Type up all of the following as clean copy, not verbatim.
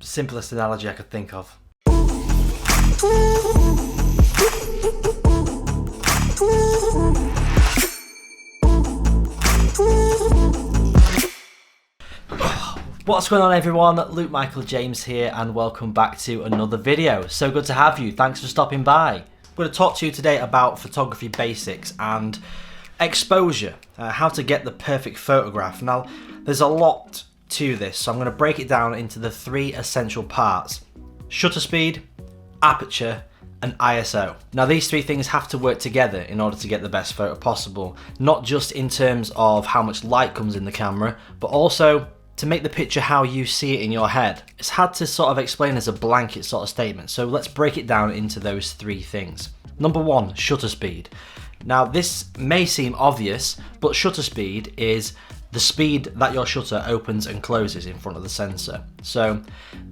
Simplest analogy I could think of. What's going on everyone, Luke Michael James here and welcome back to another video. So good to have you, thanks for stopping by. I'm going to talk to you today about photography basics and exposure, how to get the perfect photograph. Now there's a lot to this, so I'm going to break it down into the three essential parts: shutter speed, aperture and ISO. Now these three things have to work together in order to get the best photo possible, not just in terms of how much light comes in the camera, but also to make the picture how you see it in your head. It's hard to sort of explain as a blanket sort of statement, so let's break it down into those three things. Number one, shutter speed. Now this may seem obvious, but shutter speed is the speed that your shutter opens and closes in front of the sensor. So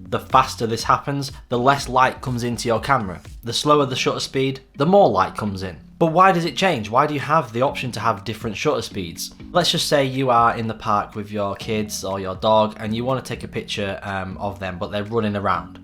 the faster this happens, the less light comes into your camera. The slower the shutter speed, the more light comes in. But why does it change? Why do you have the option to have different shutter speeds? Let's just say you are in the park with your kids or your dog and you want to take a picture of them, but they're running around.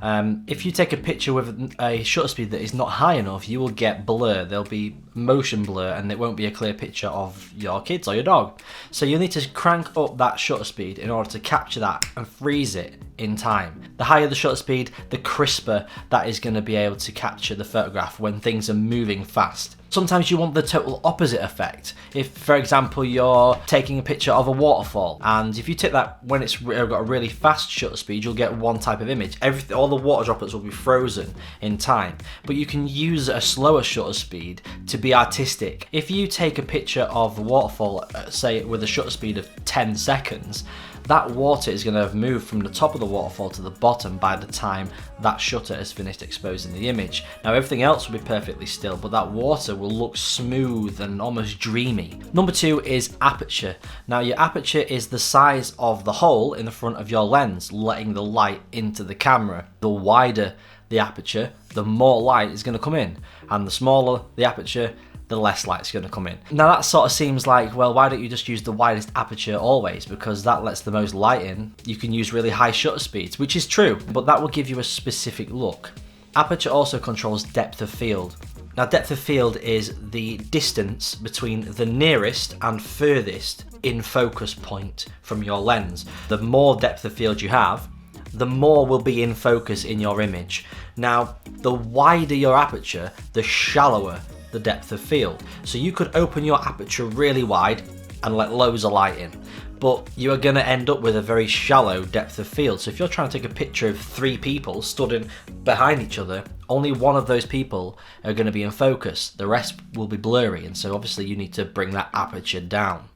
If you take a picture with a shutter speed that is not high enough, you will get blur. There'll be motion blur and it won't be a clear picture of your kids or your dog. So you'll need to crank up that shutter speed in order to capture that and freeze it in time. The higher the shutter speed, the crisper that is going to be able to capture the photograph when things are moving fast. Sometimes you want the total opposite effect. If, for example, you're taking a picture of a waterfall, and if you take that when it's got a really fast shutter speed, you'll get one type of image. All the water droplets will be frozen in time. But you can use a slower shutter speed to be artistic. If you take a picture of a waterfall, say with a shutter speed of 10 seconds, that water is going to have moved from the top of the waterfall to the bottom by the time that shutter has finished exposing the image. Now everything else will be perfectly still, but that water will look smooth and almost dreamy. Number two is aperture. Now your aperture is the size of the hole in the front of your lens, letting the light into the camera. The wider the aperture, the more light is going to come in, and the smaller the aperture, the less light's going to come in. Now that sort of seems like, well, why don't you just use the widest aperture always, because that lets the most light in. You can use really high shutter speeds, which is true, but that will give you a specific look. Aperture also controls depth of field. Now depth of field is the distance between the nearest and furthest in focus point from your lens. The more depth of field you have, the more will be in focus in your image. Now the wider your aperture, the shallower the depth of field. So you could open your aperture really wide and let loads of light in, but you are going to end up with a very shallow depth of field. So if you're trying to take a picture of three people stood behind each other, only one of those people are going to be in focus. The rest will be blurry, and so obviously you need to bring that aperture down.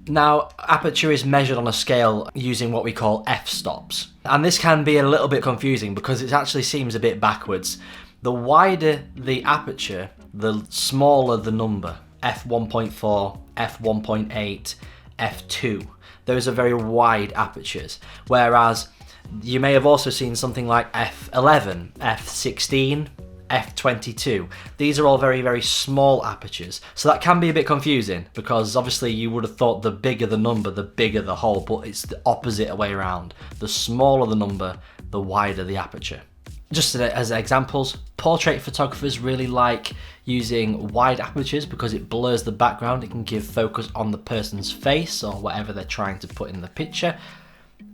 Now, aperture is measured on a scale using what we call f-stops, and this can be a little bit confusing because it actually seems a bit backwards. The wider the aperture, the smaller the number. f1.4, f1.8, f2. Those are very wide apertures. Whereas you may have also seen something like f11, f16, f22. These are all very, very small apertures. So that can be a bit confusing because obviously you would have thought the bigger the number, the bigger the hole, but it's the opposite way around. The smaller the number, the wider the aperture. Just as examples, portrait photographers really like using wide apertures because it blurs the background. It can give focus on the person's face or whatever they're trying to put in the picture.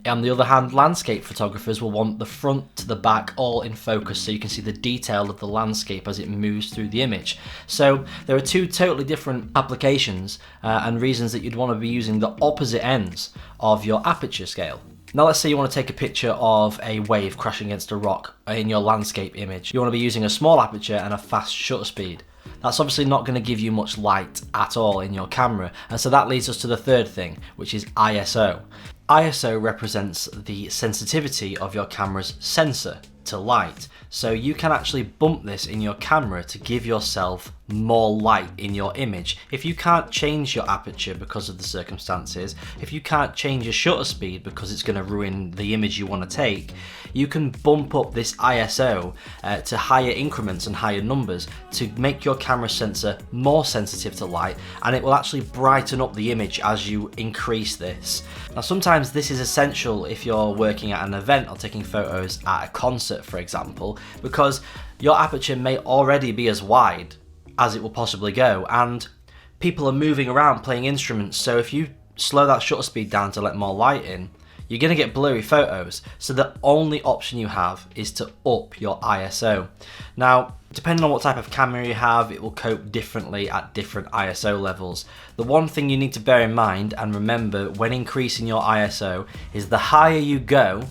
On the other hand, landscape photographers will want the front to the back all in focus so you can see the detail of the landscape as it moves through the image. So there are two totally different applications and reasons that you'd want to be using the opposite ends of your aperture scale. Now let's say you want to take a picture of a wave crashing against a rock in your landscape image. You want to be using a small aperture and a fast shutter speed. That's obviously not going to give you much light at all in your camera, and so that leads us to the third thing, which is ISO. ISO represents the sensitivity of your camera's sensor to light. So you can actually bump this in your camera to give yourself more light in your image. If you can't change your aperture because of the circumstances, if you can't change your shutter speed because it's going to ruin the image you want to take, you can bump up this ISO to higher increments and higher numbers to make your camera sensor more sensitive to light, and it will actually brighten up the image as you increase this. Now sometimes this is essential if you're working at an event or taking photos at a concert, for example, because your aperture may already be as wide as it will possibly go, and people are moving around playing instruments, so if you slow that shutter speed down to let more light in, you're going to get blurry photos. So the only option you have is to up your ISO. Now, depending on what type of camera you have, it will cope differently at different ISO levels. The one thing you need to bear in mind and remember when increasing your ISO is the higher you go,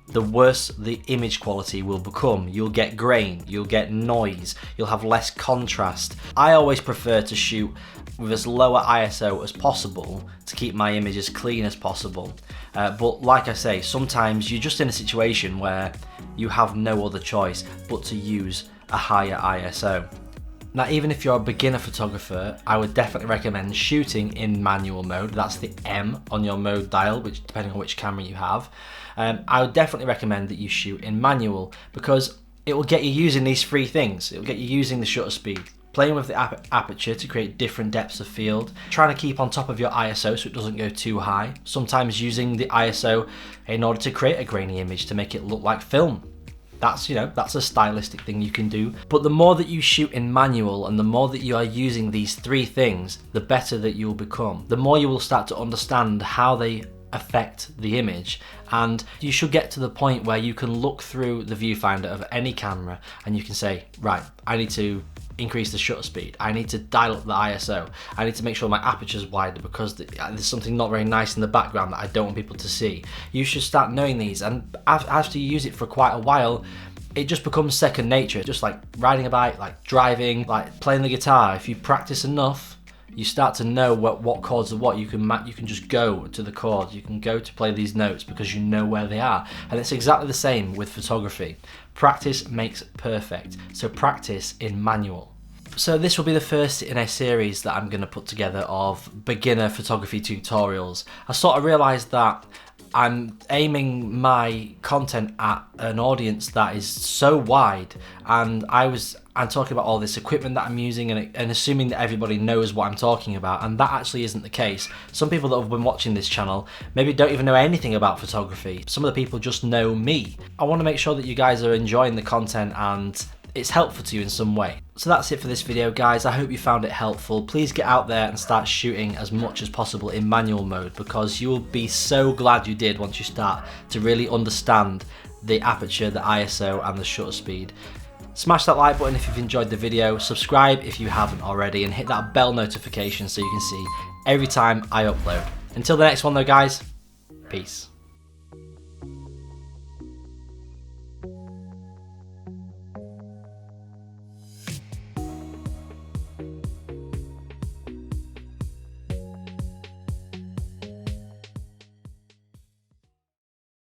the worse the image quality will become. You'll get grain, you'll get noise, you'll have less contrast. I always prefer to shoot with as lower ISO as possible to keep my image as clean as possible. But like I say, sometimes you're just in a situation where you have no other choice but to use a higher ISO. Now, even if you're a beginner photographer, I would definitely recommend shooting in manual mode. That's the M on your mode dial, which depending on which camera you have. I would definitely recommend that you shoot in manual because it will get you using these three things. It will get you using the shutter speed, playing with the aperture to create different depths of field, trying to keep on top of your ISO so it doesn't go too high, sometimes using the ISO in order to create a grainy image to make it look like film. That's, that's a stylistic thing you can do. But the more that you shoot in manual and the more that you are using these three things, the better that you will become. The more you will start to understand how they affect the image, and you should get to the point where you can look through the viewfinder of any camera and you can say, right, I need to increase the shutter speed, I need to dial up the ISO, I need to make sure my aperture is wider because there's something not very nice in the background that I don't want people to see. You should start knowing these, and after you use it for quite a while, it just becomes second nature, just like riding a bike, like driving, like playing the guitar. If you practice enough, you start to know what chords are what. You can just go to the chords, you can go to play these notes because you know where they are. And it's exactly the same with photography. Practice makes perfect, so practice in manual. So this will be the first in a series that I'm going to put together of beginner photography tutorials. I sort of realised that I'm aiming my content at an audience that is so wide, and I'm talking about all this equipment that I'm using and assuming that everybody knows what I'm talking about, and that actually isn't the case. Some people that have been watching this channel maybe don't even know anything about photography. Some of the people just know me. I want to make sure that you guys are enjoying the content and it's helpful to you in some way. So that's it for this video, guys. I hope you found it helpful. Please get out there and start shooting as much as possible in manual mode, because you will be so glad you did once you start to really understand the aperture, the ISO and the shutter speed. Smash that like button if you've enjoyed the video, subscribe if you haven't already, and hit that bell notification so you can see every time I upload. Until the next one though, guys, peace.